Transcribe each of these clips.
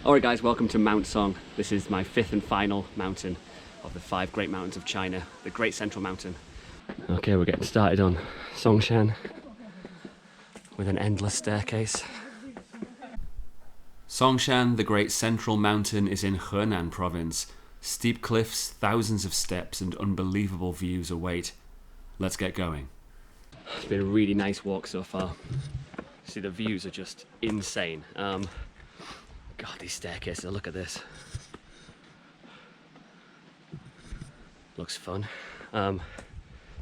Alright guys, welcome to Mount Song. This is my fifth and final mountain of the 5 great mountains of China, the Great Central Mountain. Okay, we're getting started on Songshan with an endless staircase. Songshan, the Great Central Mountain, is in Henan province. Steep cliffs, thousands of steps and unbelievable views await. Let's get going. It's been a really nice walk so far. See, the views are just insane. God, these staircases, look at this. Looks fun. So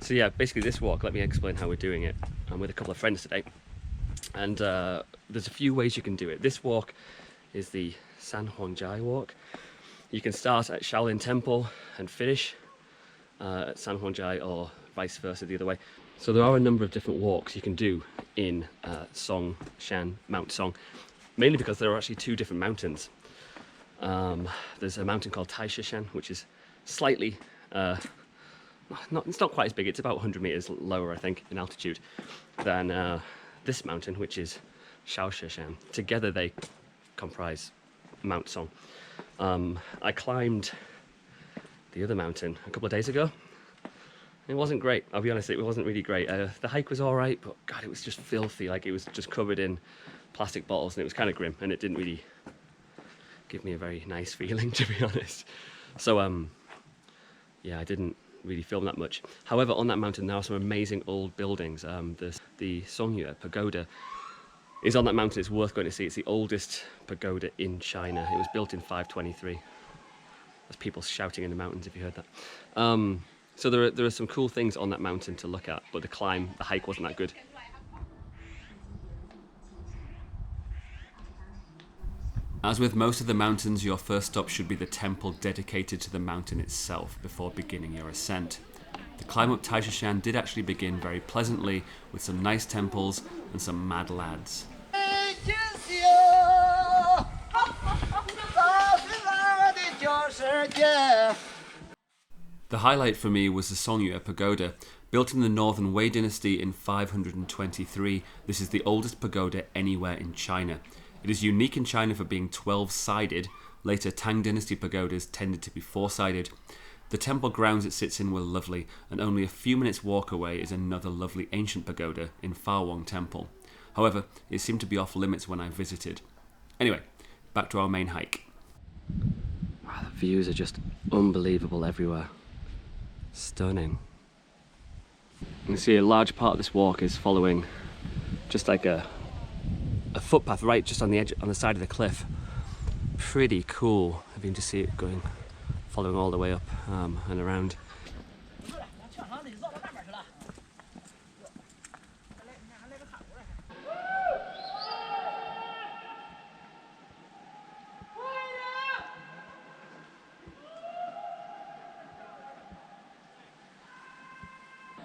yeah, basically this walk, let me explain how we're doing it. I'm with a couple of friends today, and there's a few ways you can do it. This walk is the Sanhuangzhai walk. You can start at Shaolin Temple and finish at Sanhuangzhai, or vice versa the other way. So there are a number of different walks you can do in Songshan, Mount Song. Mainly because there are actually 2 different mountains. There's a mountain called Taishan, which is slightly, it's not quite as big, it's about 100 meters lower, I think, in altitude than this mountain, which is Shaoshan. Together they comprise Mount Song. I climbed the other mountain a couple of days ago. It wasn't great, I'll be honest, it wasn't really great. The hike was alright, but God, it was just filthy, like it was just covered in plastic bottles and it was kind of grim, and it didn't really give me a very nice feeling, to be honest. So yeah, I didn't really film that much. However, on that mountain there are some amazing old buildings. The Songyue Pagoda is on that mountain. It's worth going to see. It's the oldest pagoda in China. It was built in 523. There's people shouting in the mountains, if you heard that. So there are some cool things on that mountain to look at, but the hike wasn't that good. As with most of the mountains, your first stop should be the temple dedicated to the mountain itself before beginning your ascent. The climb up Taishan did actually begin very pleasantly, with some nice temples and some mad lads. The highlight for me was the Songyue Pagoda. Built in the Northern Wei dynasty in 523, this is the oldest pagoda anywhere in China. It is unique in China for being 12-sided. Later Tang dynasty pagodas tended to be 4-sided. The temple grounds it sits in were lovely, and only a few minutes walk away is another lovely ancient pagoda in Shaolin Temple. However, it seemed to be off limits when I visited. Anyway, back to our main hike. Wow, the views are just unbelievable everywhere. Stunning. You can see a large part of this walk is following just like a footpath right just on the edge, on the side of the cliff. Pretty cool. I mean, to see it following all the way up and around.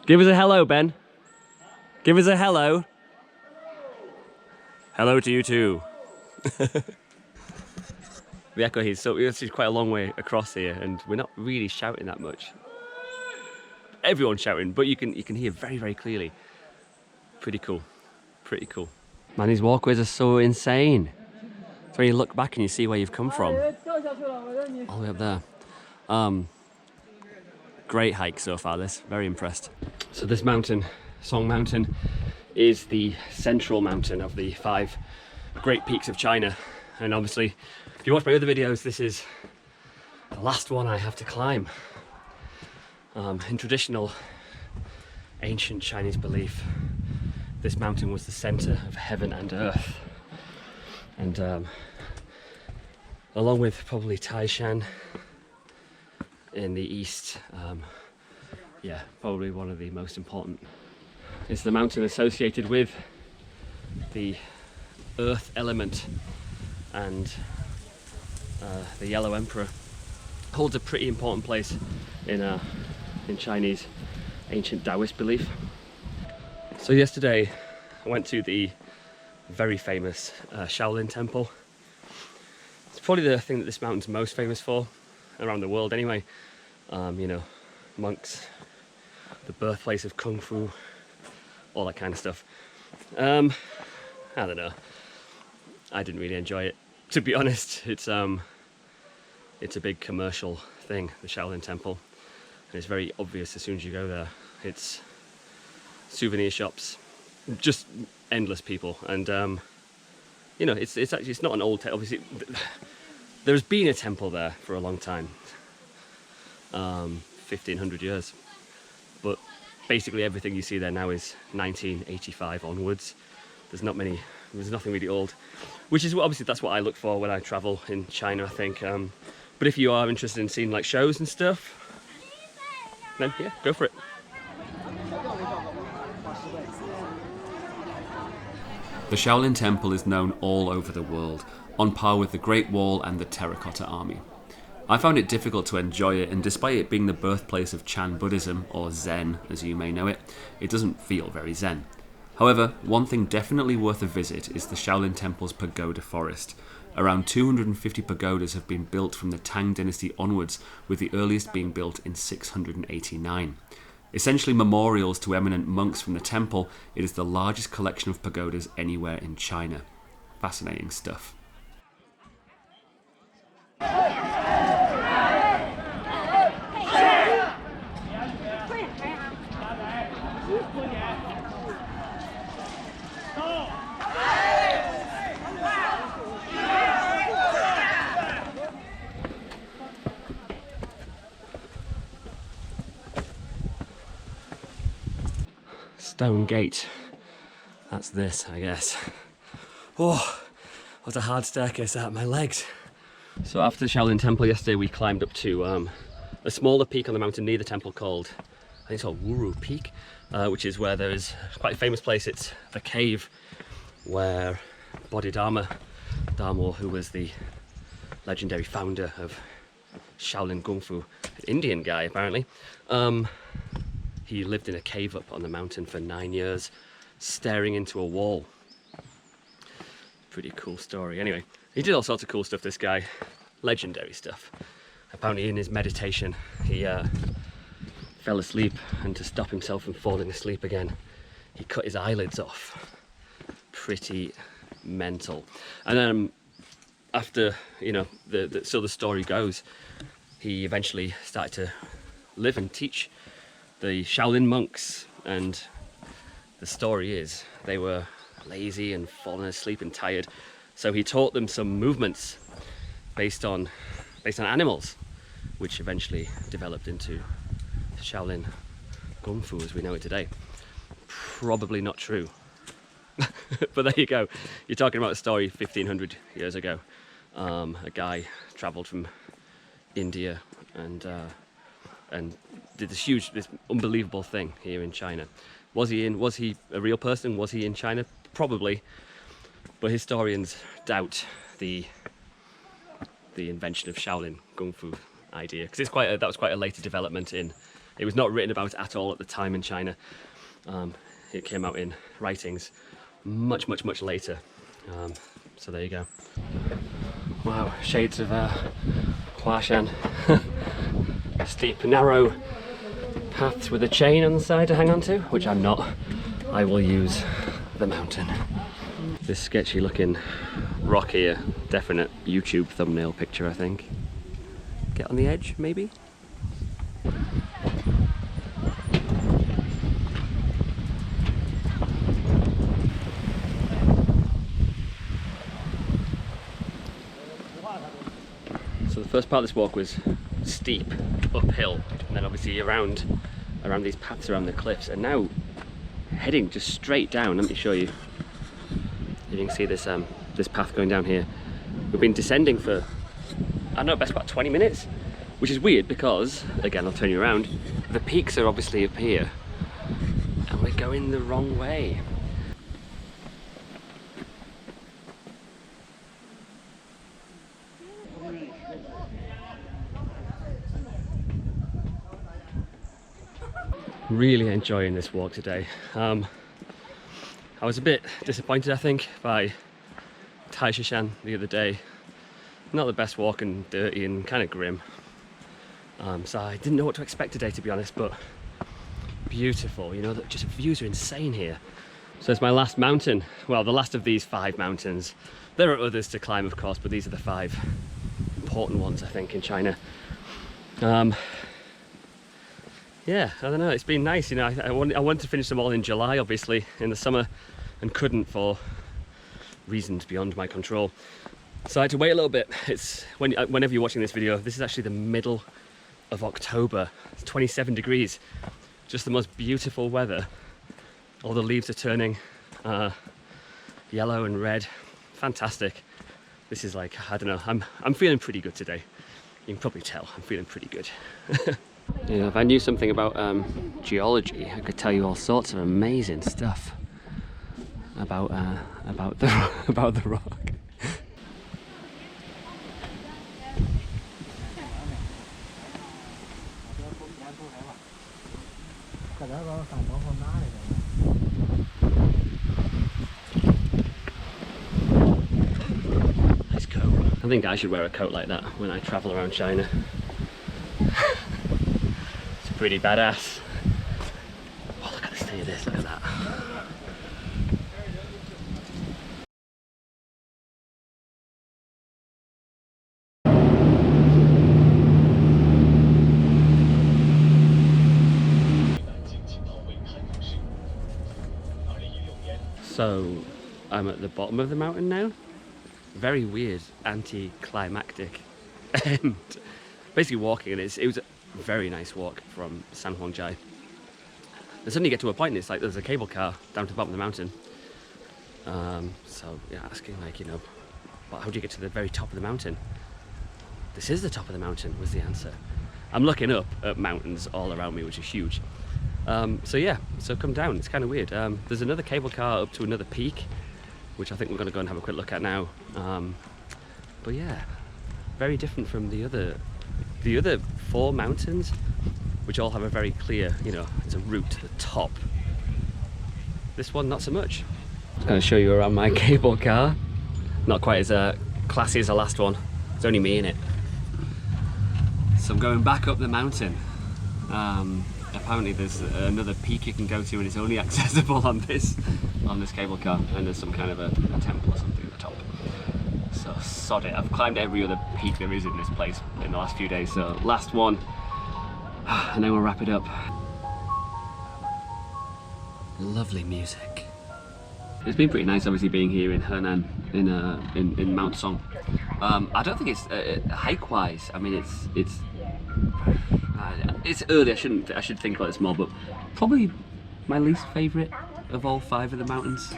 Give us a hello, Ben. Give us a hello. Hello to you too. The echo here, so it's quite a long way across here, and we're not really shouting that much. Everyone's shouting, but you can hear very, very clearly. Pretty cool. Pretty cool. Man, these walkways are so insane. So when you look back and you see where you've come from, all the way up there. Great hike so far, this. Very impressed. So this mountain, Song Mountain, is the central mountain of the 5 great peaks of China. And obviously, if you watch my other videos, this is the last one I have to climb. In traditional ancient Chinese belief, this mountain was the center of heaven and earth. And along with probably Taishan in the east, yeah, probably one of the most important. It's the mountain associated with the earth element, and the Yellow Emperor holds a pretty important place in Chinese ancient Taoist belief. So yesterday I went to the very famous Shaolin Temple. It's probably the thing that this mountain's most famous for, around the world anyway. You know, monks, the birthplace of Kung Fu, all that kind of stuff. I don't know. I didn't really enjoy it. to be honest, it's a big commercial thing, the Shaolin Temple, and it's very obvious as soon as you go there. It's souvenir shops, just endless people, and you know, it's actually, it's not an old temple. Obviously, there's been a temple there for a long time, 1500 years, but basically everything you see there now is 1985 onwards. There's nothing really old, which is what, obviously that's what I look for when I travel in China, I think. But if you are interested in seeing like shows and stuff, then yeah, go for it. The Shaolin Temple is known all over the world, on par with the Great Wall and the Terracotta Army. I found it difficult to enjoy it, and despite it being the birthplace of Chan Buddhism, or Zen as you may know it, it doesn't feel very Zen. However, one thing definitely worth a visit is the Shaolin Temple's pagoda forest. Around 250 pagodas have been built from the Tang dynasty onwards, with the earliest being built in 689. Essentially memorials to eminent monks from the temple, it is the largest collection of pagodas anywhere in China. Fascinating stuff. Stone gate. That's this, I guess. Oh, what a hard staircase that, my legs. So after the Shaolin Temple yesterday, we climbed up to a smaller peak on the mountain near the temple called, I think it's called Wuru Peak, which is where there is quite a famous place. It's the cave where Bodhidharma, who was the legendary founder of Shaolin Kung Fu, an Indian guy apparently, he lived in a cave up on the mountain for 9 years, staring into a wall. Pretty cool story. Anyway, he did all sorts of cool stuff, this guy. Legendary stuff. Apparently in his meditation, he fell asleep, and to stop himself from falling asleep again, he cut his eyelids off. Pretty mental. And then after, you know, so the story goes, he eventually started to live and teach the Shaolin monks, and the story is they were lazy and fallen asleep and tired, so he taught them some movements based on animals, which eventually developed into Shaolin Kung Fu as we know it today. Probably not true, but there you go. You're talking about a story 1500 years ago. A guy traveled from India and did this unbelievable thing here in China. Was he a real person? Was he in China? Probably, but historians doubt the invention of Shaolin Kung Fu idea, because that was quite a later development. It was not written about at all at the time in China. It came out in writings much later. So there you go. Wow, shades of Huashan. Steep, narrow paths with a chain on the side to hang on to, which I'm not. I will use the mountain. This sketchy looking rock here, definite YouTube thumbnail picture, I think. Get on the edge, maybe? So the first part of this walk was steep, uphill, and then obviously around these paths around the cliffs, and now heading just straight down. Let me show you. You can see this this path going down here. We've been descending for, I don't know, best about 20 minutes, which is weird because, again, I'll turn you around, the peaks are obviously up here, and we're going the wrong way. Really enjoying this walk today. I was a bit disappointed, I think, by Taishishan the other day. Not the best walk, and dirty and kind of grim. So I didn't know what to expect today, to be honest, but beautiful. You know, just views are insane here. So it's my last mountain. Well, the last of these 5 mountains. There are others to climb, of course, but these are the 5 important ones, I think, in China. Yeah, I don't know, it's been nice, you know. I wanted to finish them all in July, obviously, in the summer, and couldn't for reasons beyond my control. So I had to wait a little bit. It's whenever you're watching this video, this is actually the middle of October. It's 27 degrees. Just the most beautiful weather. All the leaves are turning yellow and red. Fantastic. This is like, I don't know, I'm feeling pretty good today. You can probably tell, I'm feeling pretty good. You know, if I knew something about geology, I could tell you all sorts of amazing stuff about the rock. Nice coat. I think I should wear a coat like that when I travel around China. It's pretty badass. Oh, look at the state of this, look at that. So I'm at the bottom of the mountain now. Very weird, anti-climactic. And basically walking, and it was a very nice walk from Sanhuangzhai. And suddenly you get to a point and it's like there's a cable car down to the bottom of the mountain. So yeah, asking like, you know, well, how do you get to the very top of the mountain? This is the top of the mountain, was the answer. I'm looking up at mountains all around me, which is huge. So yeah, so come down, it's kind of weird. There's another cable car up to another peak, which I think we're going to go and have a quick look at now. But yeah, very different from the other 4 mountains, which all have a very clear, you know, it's a route to the top. This one, not so much. I'm going to show you around my cable car. Not quite as classy as the last one. It's only me in it. So I'm going back up the mountain. Apparently there's another peak you can go to and it's only accessible on this cable car, and there's some kind of a temple or something at the top. So sod it, I've climbed every other peak there is in this place in the last few days, so last one and then we'll wrap it up. Lovely music. It's been pretty nice obviously being here in Henan, in Mount Song. I don't think it's hike wise, I mean it's early, I should think about this more, but probably my least favourite of all 5 of the mountains.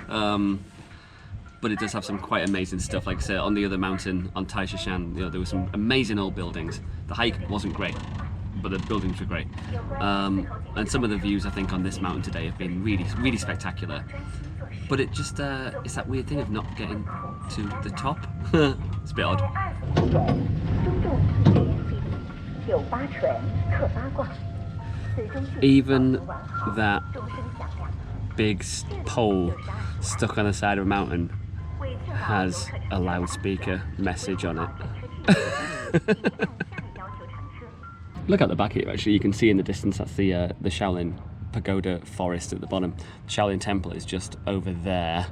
But it does have some quite amazing stuff. Like I said, on the other mountain, on Taishishan, you know, there were some amazing old buildings. The hike wasn't great, but the buildings were great. And some of the views I think on this mountain today have been really, really spectacular. But it just, it's that weird thing of not getting to the top. It's a bit odd. Even that big pole stuck on the side of a mountain has a loudspeaker message on it. Look at the back here, actually, you can see in the distance that's the Shaolin Pagoda forest at the bottom. The Shaolin Temple is just over there.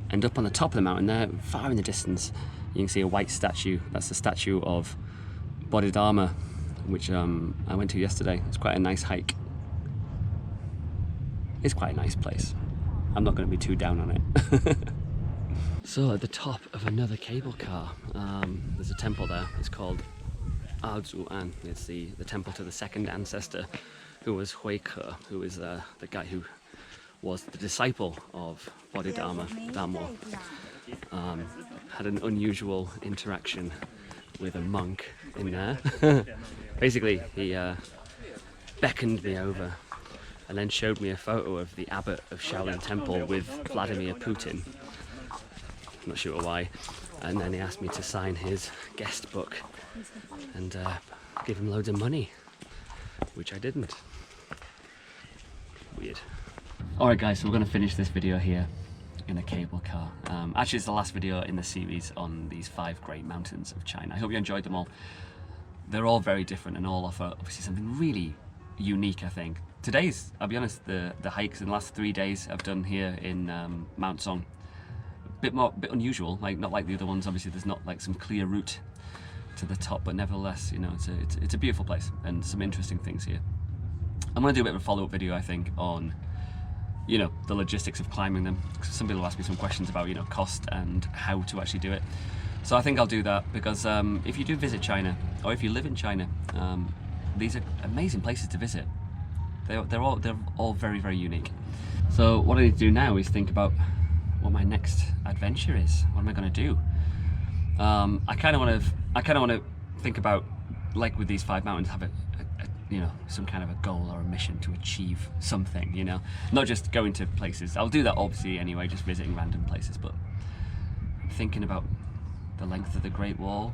And up on the top of the mountain there, far in the distance, you can see a white statue. That's the statue of Bodhidharma, which I went to yesterday. It's quite a nice hike. It's quite a nice place. I'm not going to be too down on it. So at the top of another cable car, there's a temple there. It's called An. It's the temple to the second ancestor, who was Huike, who is the guy who was the disciple of Bodhidharma, Dhammo. Had an unusual interaction with a monk in there. Basically, he beckoned me over and then showed me a photo of the abbot of Shaolin Temple with Vladimir Putin. I'm not sure why. And then he asked me to sign his guest book and give him loads of money, which I didn't. Weird. Alright guys, so we're going to finish this video here in a cable car. Actually, it's the last video in the series on these 5 great mountains of China. I hope you enjoyed them all. They're all very different and all offer obviously something really unique, I think. Today's, I'll be honest, the hikes in the last 3 days I've done here in Mount Song, bit unusual, like not like the other ones. Obviously, there's not like some clear route to the top, but nevertheless, you know, it's a beautiful place and some interesting things here. I'm going to do a bit of a follow-up video, I think, on, you know, the logistics of climbing them. Some people ask me some questions about, you know, cost and how to actually do it. So I think I'll do that, because if you do visit China, or if you live in China, these are amazing places to visit. They're all very, very unique. So what I need to do now is think about what my next adventure is. What am I going to do? I kind of want to think about, like with these 5 mountains, have a you know, some kind of a goal or a mission to achieve something, you know, not just going to places. I'll do that obviously anyway, just visiting random places, but I'm thinking about the length of the Great Wall,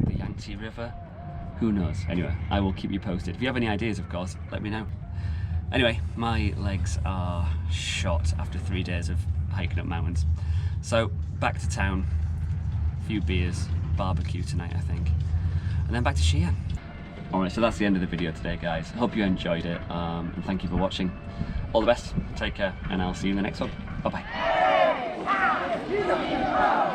the Yangtze River, who knows. Anyway, I will keep you posted. If you have any ideas, of course, let me know. Anyway, my legs are shot after 3 days of hiking up mountains. So back to town, a few beers, barbecue tonight I think, and then back to Xi'an. Alright, so that's the end of the video today, guys. Hope you enjoyed it, and thank you for watching. All the best, take care, and I'll see you in the next one. Bye bye.